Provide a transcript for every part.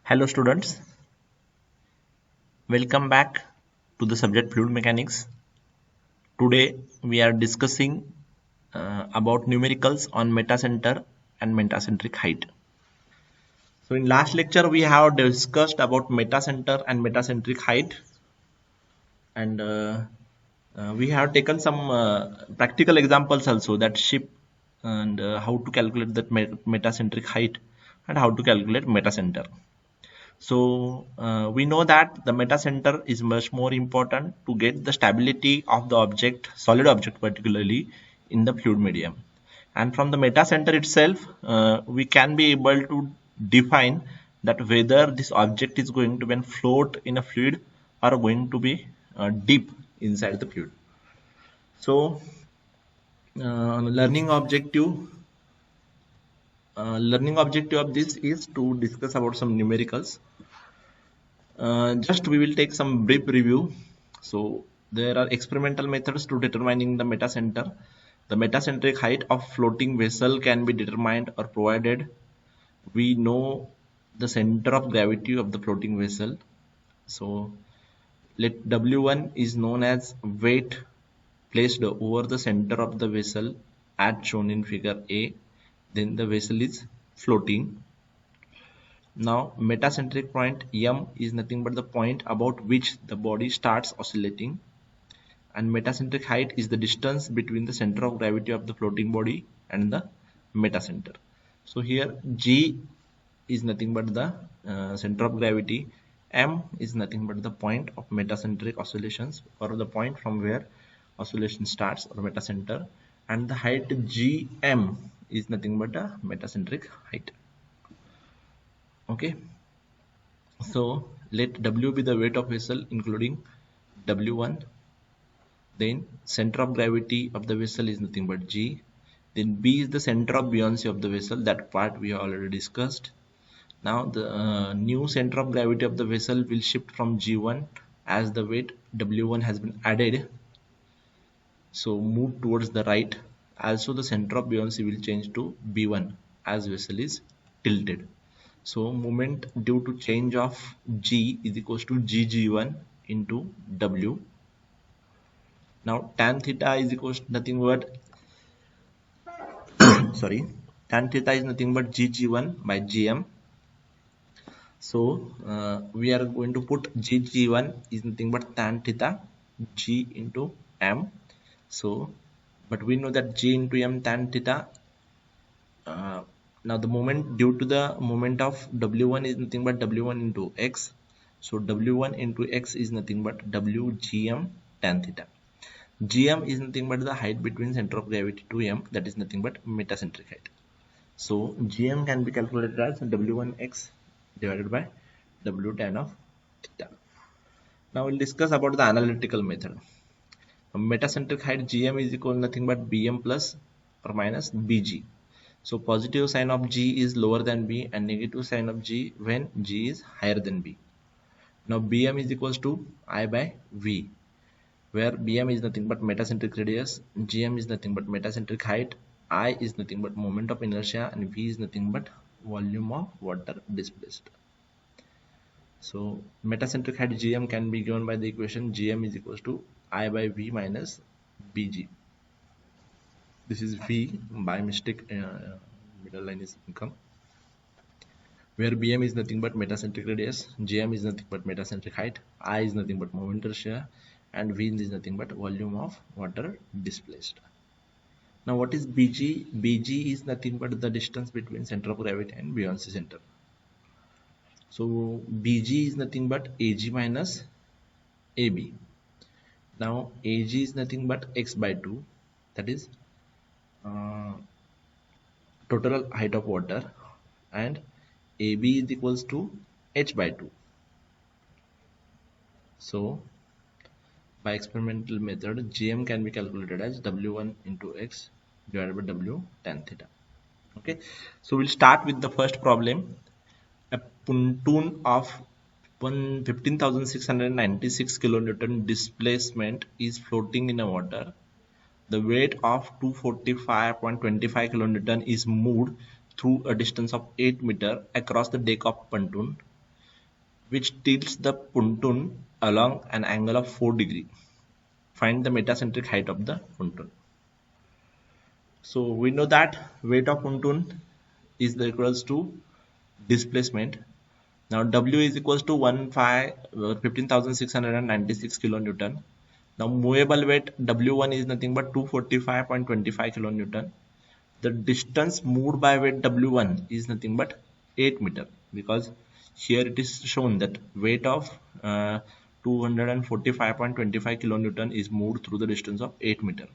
Hello students, welcome back to the subject fluid mechanics. Today we are discussing about numericals on metacenter and metacentric height. So in last lecture we have discussed about metacenter and metacentric height, and we have taken some practical examples also, that ship, and how to calculate that metacentric height and how to calculate metacenter. So we know that the metacenter is much more important to get the stability of the object, solid object particularly, in the fluid medium. And from the metacenter itself, we can be able to define that whether this object is going to be float in a fluid or going to be deep inside the fluid. So learning objective of this is to discuss about some numericals. Just we will take some brief review. So there are experimental methods to determining the metacenter. The metacentric height of floating vessel can be determined or provided we know the center of gravity of the floating vessel. So let W1 is known as weight placed over the center of the vessel as shown in figure A. Then the vessel is floating. Now metacentric point M is nothing but the point about which the body starts oscillating, and metacentric height is the distance between the center of gravity of the floating body and the metacenter. So here G is nothing but the center of gravity, M is nothing but the point of metacentric oscillations, or the point from where oscillation starts, or metacenter, and the height Gm is nothing but a metacentric height. Okay, so let W be the weight of vessel including W1. Then center of gravity of the vessel is nothing but G. Then B is the center of buoyancy of the vessel. That part we have already discussed. Now the new center of gravity of the vessel will shift from G1 as the weight W1 has been added. So move towards the right. Also the center of buoyancy will change to B1 as vessel is tilted. So moment due to change of G is equals to GG1 into W. Now tan theta is equals to nothing but sorry, tan theta is nothing but GG1 by GM. So we are going to put GG1 is nothing but tan theta G into M. So but we know that G into M tan theta. Now the moment due to the moment of W1 is nothing but W1 into X. So W1 into X is nothing but WGM tan theta. GM is nothing but the height between center of gravity to M, that is nothing but metacentric height. So GM can be calculated as W1X divided by W tan of theta. Now we'll discuss about the analytical method. Metacentric height GM is equal to nothing but BM plus or minus BG. So positive sign of G is lower than B and negative sign of G when G is higher than B. Now BM is equals to I by V, where BM is nothing but metacentric radius, GM is nothing but metacentric height, I is nothing but moment of inertia, and V is nothing but volume of water displaced. So metacentric height GM can be given by the equation GM is equals to I by V minus BG. This is V by mistake, middle line is income, where BM is nothing but metacentric radius, GM is nothing but metacentric height, I is nothing but moment inertia, and V is nothing but volume of water displaced. Now what is BG? BG is nothing but the distance between center of gravity and buoyancy center. So BG is nothing but AG minus AB. Now AG is nothing but X by 2, that is total height of water, and AB is equals to H by 2. So by experimental method, GM can be calculated as W1 into X divided by W tan theta. Okay, so we'll start with the first problem. A pontoon of 15,696 kilonewton displacement is floating in a water. The weight of 245.25 kilonewton is moved through a distance of 8 meter across the deck of pontoon. which tilts the pontoon along an angle of 4 degree. Find the metacentric height of the pontoon. So we know that weight of pontoon is equals to displacement. Now W is equals to 15,696 kilonewton. Now movable weight W1 is nothing but 245.25 kilonewton. The distance moved by weight W1 is nothing but 8 meter, because here it is shown that weight of 245.25 kilonewton is moved through the distance of 8 meter,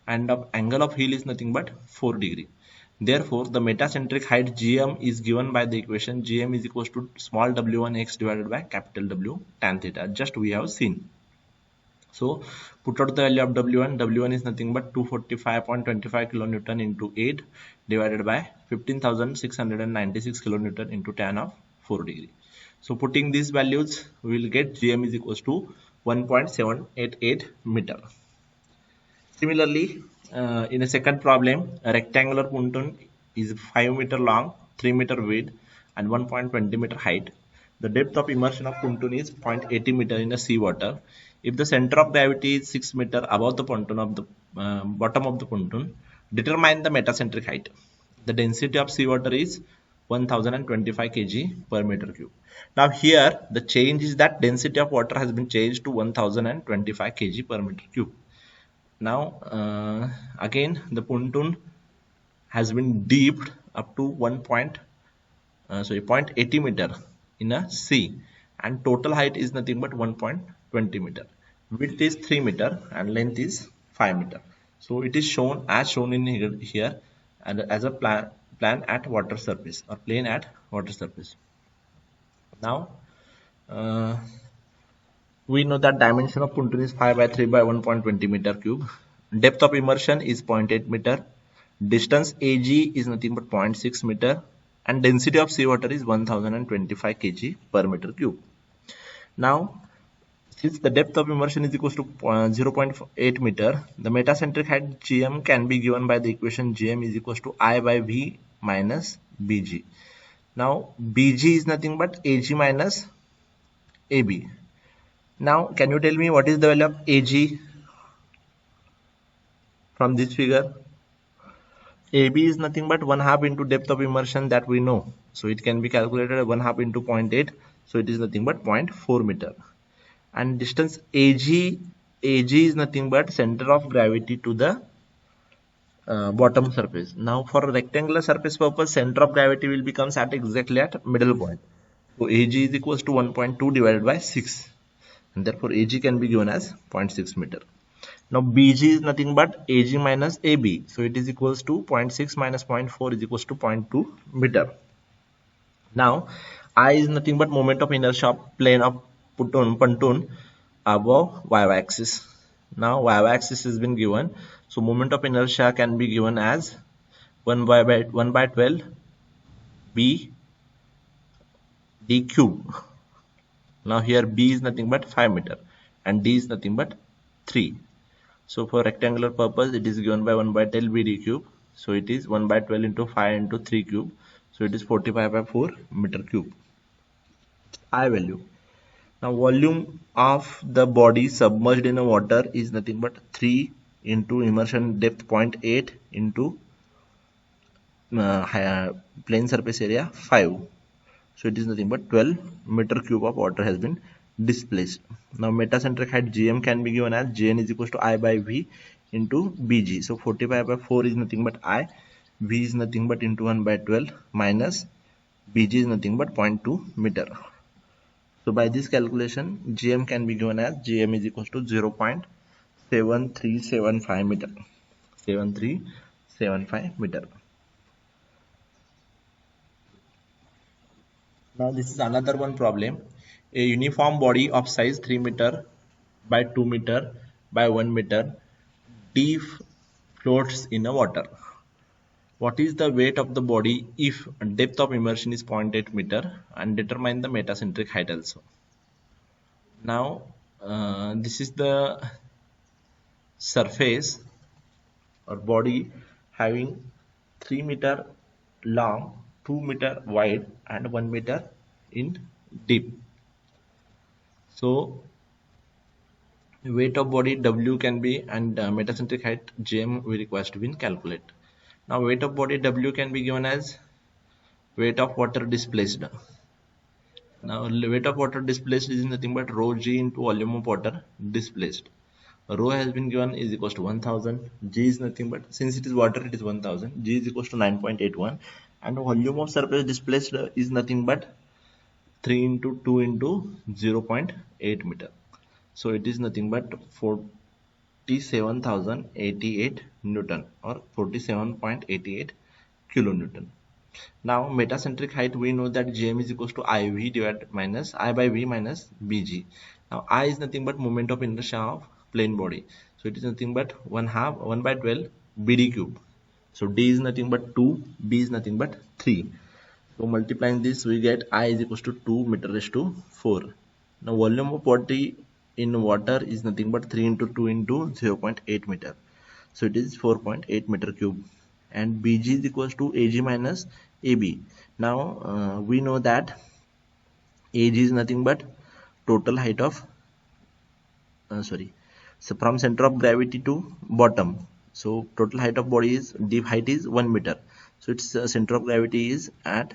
and the angle of heel is nothing but 4 degree. Therefore, the metacentric height Gm is given by the equation Gm is equals to small w1x divided by capital W tan theta, just we have seen. So put out the value of W1. W1 is nothing but 245.25 kilonewton into 8 divided by 15,696 kilonewton into tan of 4 degree. So putting these values, we will get Gm is equals to 1.788 meter. Similarly, in a second problem, a rectangular pontoon is 5 meter long, 3 meter width, and 1.20 meter height. The depth of immersion of pontoon is 0.80 meter in the sea water. If the center of gravity is 6 meter above the pontoon of the bottom of the pontoon, determine the metacentric height. The density of seawater is 1025 kg per meter cube. Now here the change is that density of water has been changed to 1025 kg per meter cube. Now again the pontoon has been deeped up to 0.80 meter in a sea, and total height is nothing but 1.20 meter. Width is 3 meter and length is 5 meter. So it is shown as shown in here and as a plan at water surface, or plane at water surface. Now we know that dimension of pontoon is 5 by 3 by 1.20 meter cube. Depth of immersion is 0.8 meter. Distance AG is nothing but 0.6 meter, and density of seawater is 1025 kg per meter cube. Now, since the depth of immersion is equals to 0.8 meter, the metacentric height Gm can be given by the equation Gm is equals to I by V minus Bg. Now, Bg is nothing but Ag minus AB. Now, can you tell me what is the value of Ag from this figure? AB is nothing but 1/2 into depth of immersion that we know. So it can be calculated at 1/2 into 0.8. So it is nothing but 0.4 meter. And distance AG is nothing but center of gravity to the bottom surface. Now for a rectangular surface purpose, center of gravity will becomes at exactly at middle point. So AG is equals to 1.2 divided by 6. And therefore AG can be given as 0.6 meter. Now BG is nothing but AG minus AB. So it is equals to 0.6 minus 0.4 is equals to 0.2 meter. Now I is nothing but moment of inertia of plane of pontoon above y-axis. Now y-axis has been given. So moment of inertia can be given as 1 by 12 B d cube. Now here B is nothing but 5 meter and D is nothing but 3. So for rectangular purpose, it is given by 1 by 12 BD cube. So it is 1 by 12 into 5 into 3 cube. So it is 45 by 4 meter cube. I value. Now volume of the body submerged in a water is nothing but 3 into immersion depth 0.8 into plane surface area 5. So it is nothing but 12 meter cube of water has been displaced. Now metacentric height Gm can be given as Gn is equals to I by V into Bg. So 45 by 4 is nothing but I, V is nothing but into 1 by 12 minus Bg is nothing but 0.2 meter. So by this calculation, Gm can be given as Gm is equals to 0.7375 meter. 7375 meter. Now this is another one problem. A uniform body of size 3 meter by 2 meter by 1 meter deep floats in a water. What is the weight of the body if depth of immersion is 0.8 meter, and determine the metacentric height also. Now this is the surface or body having 3 meter long, 2 meter wide and 1 meter in deep. So weight of body W can be, and metacentric height Gm we require to be calculate. Now weight of body W can be given as weight of water displaced. Now weight of water displaced is nothing but rho g into volume of water displaced. Rho has been given is equals to 1000. G is nothing but, since it is water, it is 1000. G is equals to 9.81, and volume of surface displaced is nothing but 3 into 2 into 0.8 meter. So it is nothing but 47,088 Newton, or 47.88 kilonewton. Now metacentric height, we know that Gm is equals to IV divided minus I by V minus Bg. Now I is nothing but moment of inertia of plane body. So it is nothing but 1 by 12 Bd cube. So D is nothing but 2, B is nothing but 3. So multiplying this, we get I is equals to 2 meter raised to 4. Now volume of body in water is nothing but 3 into 2 into 0.8 meter. So it is 4.8 meter cube. And Bg is equals to Ag minus AB. Now we know that Ag is nothing but total height of so from center of gravity to bottom. So total height of body is, deep height is 1 meter. So its center of gravity is at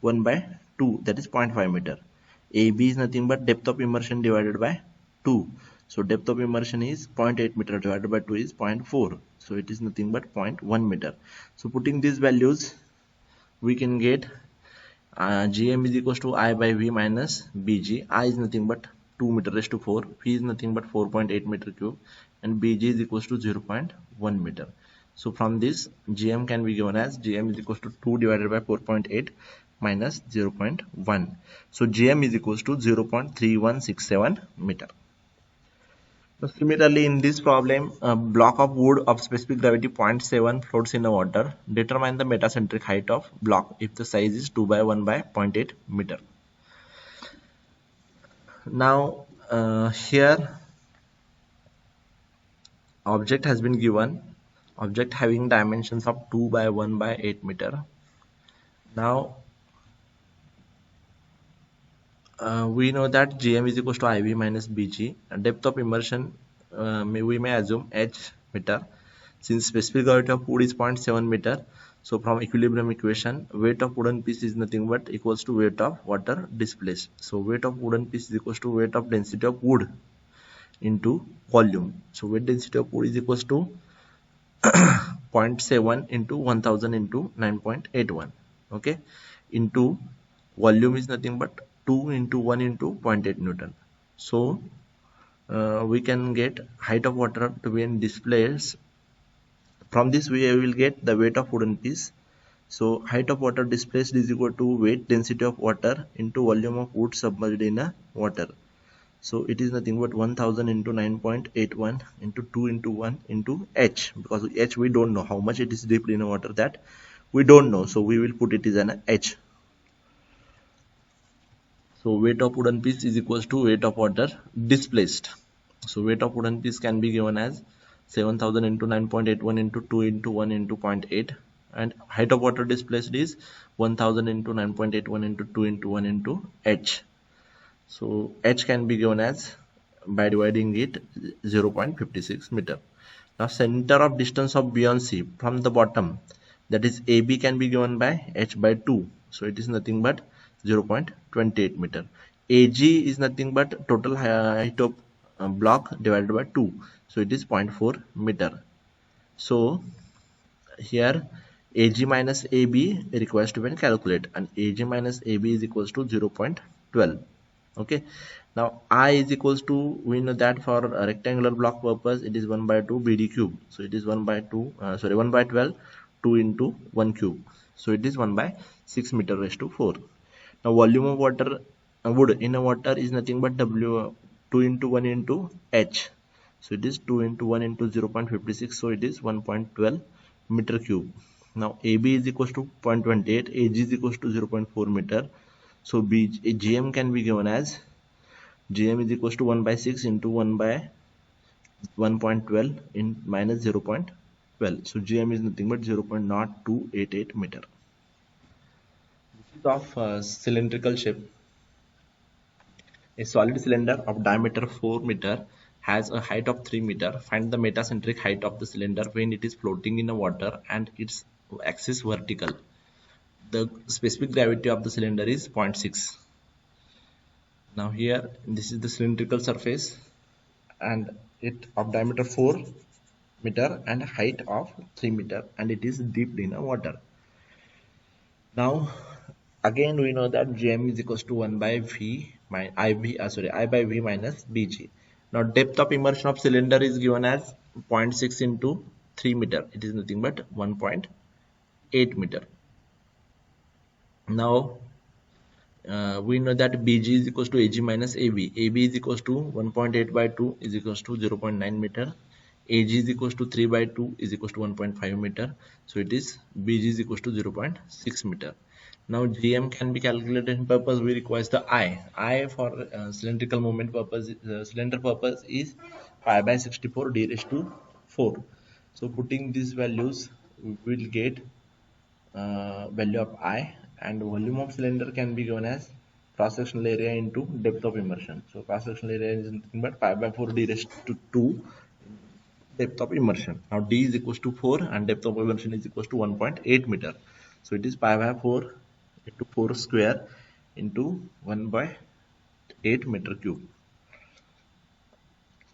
1 by 2, that is 0.5 meter. AB is nothing but depth of immersion divided by 2. So depth of immersion is 0.8 meter divided by 2 is 0.4. So it is nothing but 0.1 meter. So putting these values, we can get Gm is equals to I by V minus Bg. I is nothing but 2 meter raised to 4. V is nothing but 4.8 meter cube, and Bg is equals to 0.1 meter. So from this, Gm can be given as Gm is equals to 2 divided by 4.8 minus 0.1. So Gm is equals to 0.3167 meter. So similarly, in this problem, a block of wood of specific gravity 0.7 floats in the water. Determine the metacentric height of block if the size is 2 by 1 by 0.8 meter. Now here object has been given, object having dimensions of 2 by 1 by 8 meter. Now we know that Gm is equals to IV minus Bg. Depth of immersion, we may assume H meter. Since specific gravity of wood is 0.7 meter, so from equilibrium equation, weight of wooden piece is nothing but equals to weight of water displaced. So weight of wooden piece is equals to weight of density of wood into volume. So weight density of wood is equals to 0.7 into 1000 into 9.81, okay, into volume is nothing but 2 into 1 into 0.8 Newton. So we can get height of water to be in displaced. From this we will get the weight of wooden piece. So height of water displaced is equal to weight density of water into volume of wood submerged in a water. So it is nothing but 1000 into 9.81 into 2 into 1 into H, because H we don't know how much it is deep in the water, that we don't know, so we will put it as an H. So weight of wooden piece is equals to weight of water displaced. So weight of wooden piece can be given as 7000 into 9.81 into 2 into 1 into 0.8, and height of water displaced is 1000 into 9.81 into 2 into 1 into H. So H can be given as, by dividing it, 0.56 meter. Now center of distance of beyond C from the bottom, that is AB, can be given by H by 2. So it is nothing but 0.28 meter. AG is nothing but total height of block divided by 2. So it is 0.4 meter. So here AG minus AB requires to be calculated, and AG minus AB is equals to 0.12. Okay, now I is equals to, we know that for a rectangular block purpose it is 1 by 2 BD cube. So it is 1 by 1 by 12, 2 into 1 cube. So it is 1 by 6 meter raised to 4. Now volume of water, wood in a water is nothing but W, 2 into 1 into H. So it is 2 into 1 into 0.56. So it is 1.12 meter cube. Now AB is equals to 0.28, AG is equals to 0.4 meter. So Gm can be given as, Gm is equals to 1 by 6 into 1 by 1.12 in minus 0.12. So Gm is nothing but 0.0288 meter. This is of cylindrical shape. A solid cylinder of diameter 4 meter has a height of 3 meter. Find the metacentric height of the cylinder when it is floating in the water and its axis vertical. The specific gravity of the cylinder is 0.6. Now here this is the cylindrical surface and it of diameter 4 meter and height of 3 meter, and it is dipped in a water. Now again we know that Gm is equals to 1 by V I by V minus Bg. Now depth of immersion of cylinder is given as 0.6 into 3 meter. It is nothing but 1.8 meter. Now we know that Bg is equals to Ag minus Ab. Ab is equals to 1.8 by 2 is equals to 0.9 meter. Ag is equals to 3 by 2 is equals to 1.5 meter. So it is Bg is equals to 0.6 meter. Now Gm can be calculated in purpose. We require the I for cylindrical moment purpose. Cylinder purpose is pi by 64 d raised to 4. So putting these values, we will get value of I, and volume of cylinder can be given as cross sectional area into depth of immersion. So cross sectional area is nothing but pi by 4 d raised to 2 depth of immersion. Now d is equals to 4 and depth of immersion is equals to 1.8 meter. So it is pi by 4 into 4 square into 1 by 8 meter cube.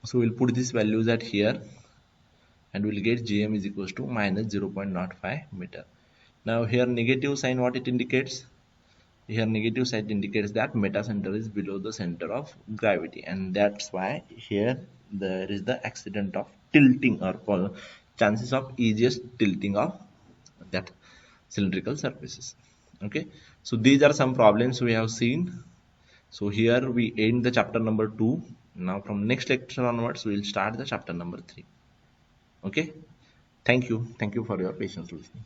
So we'll put these values at here and we'll get Gm is equals to minus 0.05 meter. Now here negative sign, what it indicates? Here negative sign indicates that metacenter is below the center of gravity, and that's why here there is the accident of tilting or chances of easiest tilting of that cylindrical surfaces. Okay, so these are some problems we have seen. So here we end the chapter number 2. Now from next lecture onwards we will start the chapter number 3. Okay, thank you for your patience listening.